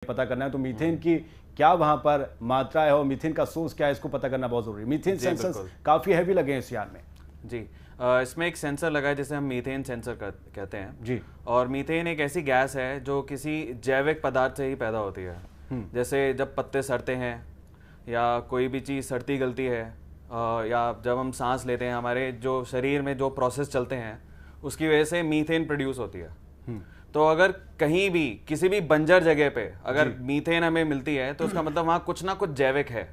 पता करना है तो मीथेन की क्या वहां पर मात्रा है और मीथेन का सोर्स क्या है इसको पता करना बहुत जरूरी है। मीथेन सेंसर्स काफी हैवी लगे हैं इस यान में। जी, इसमें एक सेंसर लगा है जिसे हम मीथेन सेंसर कहते हैं जी। और मीथेन एक ऐसी गैस है जो किसी जैविक पदार्थ से ही पैदा होती है। जैसे जब पत्ते सड़ते हैं या कोई भी चीज़ सड़ती गलती है या जब हम सांस लेते हैं, हमारे जो शरीर में जो प्रोसेस चलते हैं उसकी वजह से मीथेन प्रोड्यूस होती है। तो अगर कहीं भी किसी भी बंजर जगह पे अगर मीथेन हमें मिलती है तो उसका मतलब वहाँ कुछ ना कुछ जैविक है,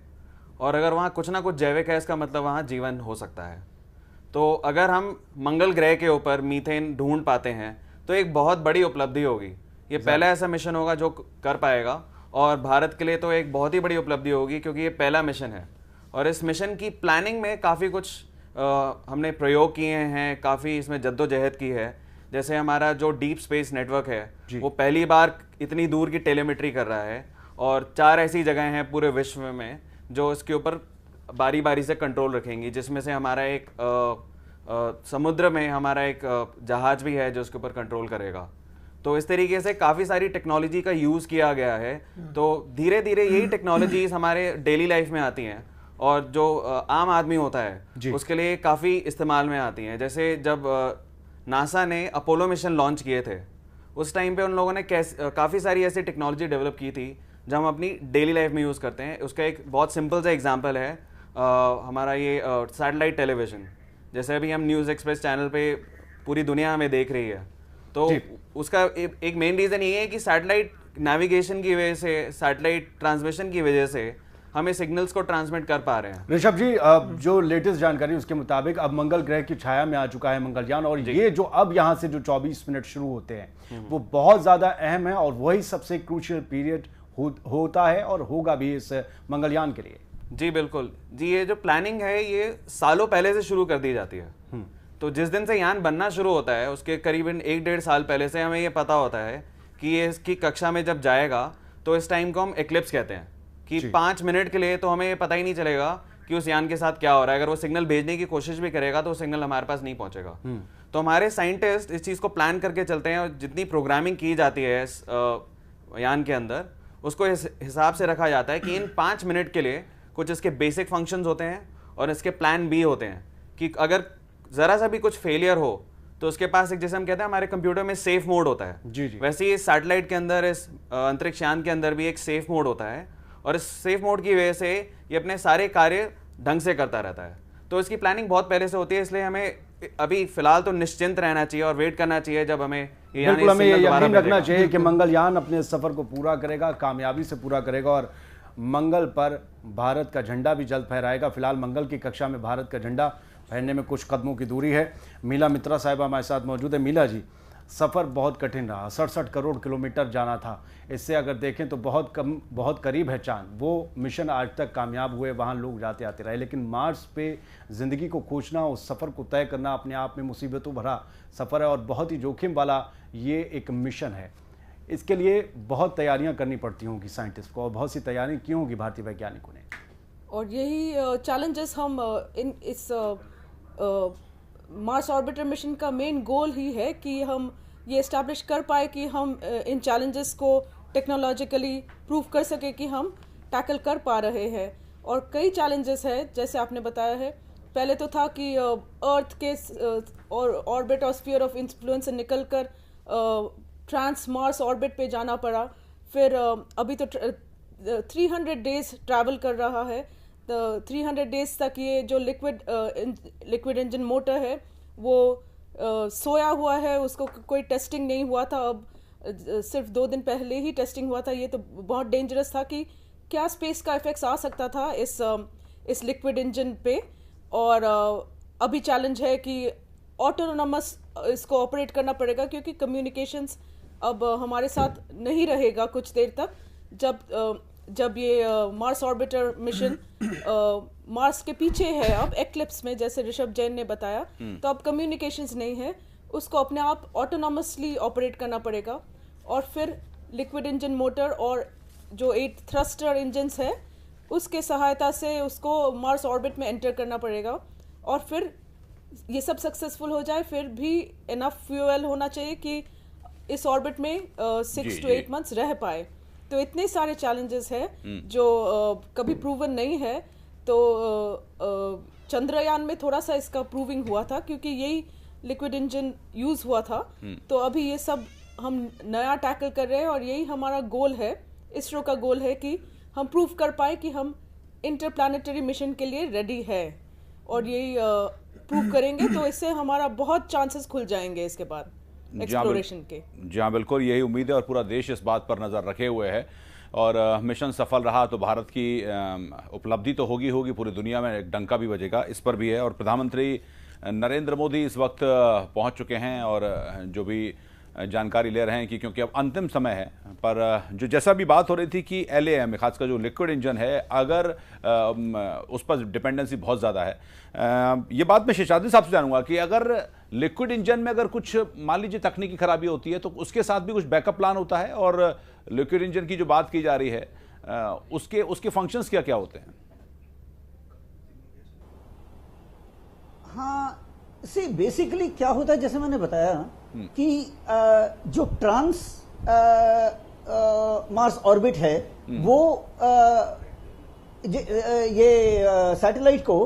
और अगर वहाँ कुछ ना कुछ जैविक है इसका मतलब वहाँ जीवन हो सकता है। तो अगर हम मंगल ग्रह के ऊपर मीथेन ढूंढ पाते हैं तो एक बहुत बड़ी उपलब्धि होगी। ये पहला ऐसा मिशन होगा जो कर पाएगा, और भारत के लिए तो एक बहुत ही बड़ी उपलब्धि होगी क्योंकि ये पहला मिशन है। और इस मिशन की प्लानिंग में काफ़ी कुछ हमने प्रयोग किए हैं, काफ़ी इसमें जद्दोजहद की है। जैसे हमारा जो डीप स्पेस नेटवर्क है वो पहली बार इतनी दूर की टेलीमेट्री कर रहा है, और 4 ऐसी जगह हैं पूरे विश्व में जो इसके ऊपर बारी बारी से कंट्रोल रखेंगी, जिसमें से हमारा एक समुद्र में हमारा एक जहाज भी है जो उसके ऊपर कंट्रोल करेगा। तो इस तरीके से काफ़ी सारी टेक्नोलॉजी का यूज़ किया गया है। तो धीरे धीरे यही टेक्नोलॉजीज हमारे डेली लाइफ में आती हैं और जो आम आदमी होता है उसके लिए काफ़ी इस्तेमाल में आती हैं। जैसे जब नासा ने अपोलो मिशन लॉन्च किए थे उस टाइम पे उन लोगों ने काफ़ी सारी ऐसी टेक्नोलॉजी डेवलप की थी जो हम अपनी डेली लाइफ में यूज़ करते हैं। उसका एक बहुत सिंपल सा एग्जांपल है हमारा ये सैटेलाइट टेलीविज़न। जैसे अभी हम न्यूज़ एक्सप्रेस चैनल पे पूरी दुनिया हमें देख रही है, तो उसका एक मेन रीज़न ये है कि सैटेलाइट नेविगेशन की वजह से, सैटेलाइट ट्रांसमिशन की वजह से हमें सिग्नल्स को ट्रांसमिट कर पा रहे हैं। ऋषभ जी, जो लेटेस्ट जानकारी उसके मुताबिक अब मंगल ग्रह की छाया में आ चुका है मंगलयान, और ये जो अब यहाँ से जो 24 मिनट शुरू होते हैं वो बहुत ज़्यादा अहम है और वही सबसे क्रूशियल पीरियड होता है और होगा भी इस मंगलयान के लिए। जी बिल्कुल जी, ये जो प्लानिंग है ये सालों पहले से शुरू कर दी जाती है। तो जिस दिन से यान बनना शुरू होता है उसके करीबन 1-1.5 साल पहले से हमें ये पता होता है कि ये इसकी कक्षा में जब जाएगा तो इस टाइम को हम एक्लिप्स कहते हैं कि 5 मिनट के लिए तो हमें ये पता ही नहीं चलेगा कि उस यान के साथ क्या हो रहा है। अगर वो सिग्नल भेजने की कोशिश भी करेगा तो वो सिग्नल हमारे पास नहीं पहुंचेगा। तो हमारे साइंटिस्ट इस चीज़ को प्लान करके चलते हैं और जितनी प्रोग्रामिंग की जाती है इस यान के अंदर उसको इस हिसाब से रखा जाता है कि इन 5 मिनट के लिए कुछ इसके बेसिक फंक्शंस होते हैं और इसके प्लान बी होते हैं कि अगर ज़रा सा भी कुछ फेलियर हो तो उसके पास एक, जैसे हम कहते हैं हमारे कंप्यूटर में सेफ मोड होता है, वैसे ही इस सैटेलाइट के अंदर, इस अंतरिक्ष यान के अंदर भी एक सेफ मोड होता है, और इस सेफ मोड की वजह से ये अपने सारे कार्य ढंग से करता रहता है। तो इसकी प्लानिंग बहुत पहले से होती है, इसलिए हमें अभी फिलहाल तो निश्चिंत रहना चाहिए और वेट करना चाहिए जब हमें यकीन रखना चाहिए कि मंगलयान अपने सफर को पूरा करेगा, कामयाबी से पूरा करेगा और मंगल पर भारत का झंडा भी जल्द फहराएगा। फिलहाल मंगल की कक्षा में भारत का झंडा फहरने में कुछ कदमों की दूरी है। मीला मित्रा साहिबा हमारे साथ मौजूद है। मीला जी, सफ़र बहुत कठिन रहा, 67 करोड़ किलोमीटर जाना था। इससे अगर देखें तो बहुत करीब है चांद। वो मिशन आज तक कामयाब हुए, वहाँ लोग जाते आते रहे, लेकिन मार्स पे ज़िंदगी को खोजना, उस सफ़र को तय करना अपने आप में मुसीबतों भरा सफ़र है और बहुत ही जोखिम वाला ये एक मिशन है। इसके लिए बहुत तैयारियां करनी पड़ती होंगी साइंटिस्ट को, और बहुत सी तैयारियां की होंगी भारतीय वैज्ञानिकों ने, और यही चैलेंजेस हम इस मार्स ऑर्बिटर मिशन का मेन गोल ही है कि हम ये इस्टेब्लिश कर पाए कि हम इन चैलेंजेस को टेक्नोलॉजिकली प्रूव कर सके कि हम टैकल कर पा रहे हैं। और कई चैलेंजेस है जैसे आपने बताया है। पहले तो था कि अर्थ के और ऑर्बिट और स्फीयर ऑफ इन्फ्लुएंस से निकल कर ट्रांस मार्स ऑर्बिट पे जाना पड़ा। फिर अभी तो 300 डेज ट्रैवल कर रहा है। 300 डेज तक ये जो लिक्विड इंजन मोटर है वो सोया हुआ है, उसको कोई टेस्टिंग नहीं हुआ था। अब सिर्फ 2 दिन पहले ही टेस्टिंग हुआ था। ये तो बहुत डेंजरस था कि क्या स्पेस का इफेक्ट्स आ सकता था इस लिक्विड इंजन पे। और अभी चैलेंज है कि ऑटोनोमस इसको ऑपरेट करना पड़ेगा क्योंकि कम्युनिकेशंस अब हमारे साथ नहीं रहेगा कुछ देर तक। जब ये मार्स ऑर्बिटर मिशन मार्स के पीछे है अब एक्लिप्स में, जैसे ऋषभ जैन ने बताया, तो अब कम्युनिकेशंस नहीं है, उसको अपने आप ऑटोनोमसली ऑपरेट करना पड़ेगा। और फिर लिक्विड इंजन मोटर और जो 8 थ्रस्टर इंजन्स है उसके सहायता से उसको मार्स ऑर्बिट में एंटर करना पड़ेगा। और फिर ये सब सक्सेसफुल हो जाए फिर भी इनफ फ्यूल होना चाहिए कि इस ऑर्बिट में 6 to 8 मंथ्स रह पाए। तो इतने सारे चैलेंजेस हैं जो कभी प्रूवन नहीं है। तो चंद्रयान में थोड़ा सा इसका प्रूविंग हुआ था क्योंकि यही लिक्विड इंजन यूज हुआ था। तो अभी ये सब हम नया टैकल कर रहे हैं और यही हमारा गोल है, इसरो का गोल है कि हम प्रूव कर पाए कि हम इंटरप्लैनेटरी मिशन के लिए रेडी है। और यही प्रूव करेंगे तो इससे हमारा बहुत चांसेस खुल जाएंगे इसके बाद एक्सप्लोरेशन के। जी हाँ, बिल्कुल यही उम्मीद है और पूरा देश इस बात पर नज़र रखे हुए है। और मिशन सफल रहा तो भारत की उपलब्धि तो होगी पूरी दुनिया में एक डंका भी बजेगा, इस पर भी है। और प्रधानमंत्री नरेंद्र मोदी इस वक्त पहुंच चुके हैं और जो भी जानकारी ले रहे हैं कि क्योंकि अब अंतिम समय है, पर जो जैसा भी बात हो रही थी कि LAM खासकर जो लिक्विड इंजन है, अगर उस पर डिपेंडेंसी बहुत ज़्यादा है। ये बात मैं शेषाद्री साहब से जानूंगा कि अगर लिक्विड इंजन में अगर कुछ मान लीजिए तकनीकी खराबी होती है तो उसके साथ भी कुछ बैकअप प्लान होता है, और लिक्विड इंजन की जो बात की जा रही है उसके फंक्शंस क्या क्या होते हैं? हाँ, सी बेसिकली क्या होता है, जैसे मैंने बताया कि जो ट्रांस मार्स ऑर्बिट है वो ये सैटेलाइट को